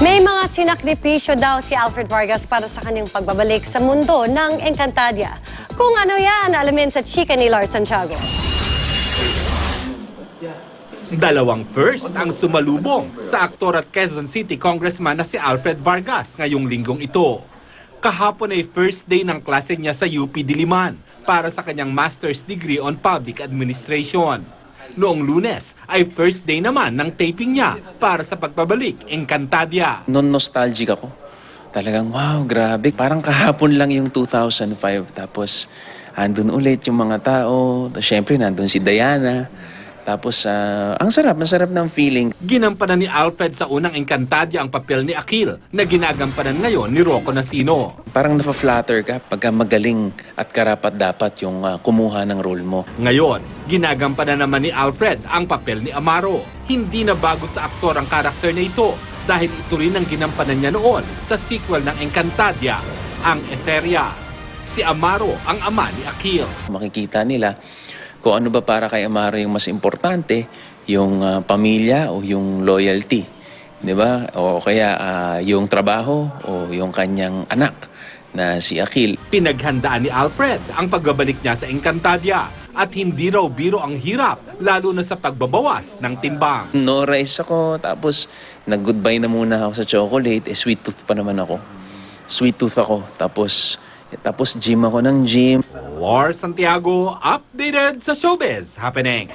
May mga sinakripisyo daw si Alfred Vargas para sa kanyang pagbabalik sa mundo ng Encantadia. Kung ano yan, alamin sa chika ni Lars Santiago. Dalawang first ang sumalubong sa aktor at Quezon City Congressman na si Alfred Vargas ngayong linggong ito. Kahapon ay first day ng klase niya sa UP Diliman para sa kanyang master's degree on public administration. Noong Lunes ay first day naman ng taping niya para sa pagbabalik Encantadia. Non-nostalgic ako. Talagang wow, grabe. Parang kahapon lang yung 2005 tapos andun ulit yung mga tao. Siyempre nandun si Diana. Tapos ang sarap ng feeling. Ginampanan ni Alfred sa unang Encantadia ang papel ni Akil na ginagampanan ngayon ni Rocco Nacino. Parang nafa-flatter ka pagka magaling at karapat-dapat yung kumuha ng role mo. Ngayon, ginagampanan naman ni Alfred ang papel ni Amaro. Hindi na bago sa aktor ang karakter na ito dahil ito rin ang ginampanan niya noon sa sequel ng Encantadia, ang Etheria. Si Amaro ang ama ni Akil. Makikita nila kung ano ba para kay Amaro yung mas importante, yung pamilya o yung loyalty, di ba? O kaya yung trabaho o yung kanyang anak na si Akil. Pinaghandaan ni Alfred ang pagbabalik niya sa Encantadia at hindi raw biro ang hirap, lalo na sa pagbabawas ng timbang. No rice ako, tapos nag-goodbye na muna ako sa chocolate, sweet tooth pa naman ako. Sweet tooth ako, tapos gym ako ng gym. Lars Santiago, updated sa showbiz happening.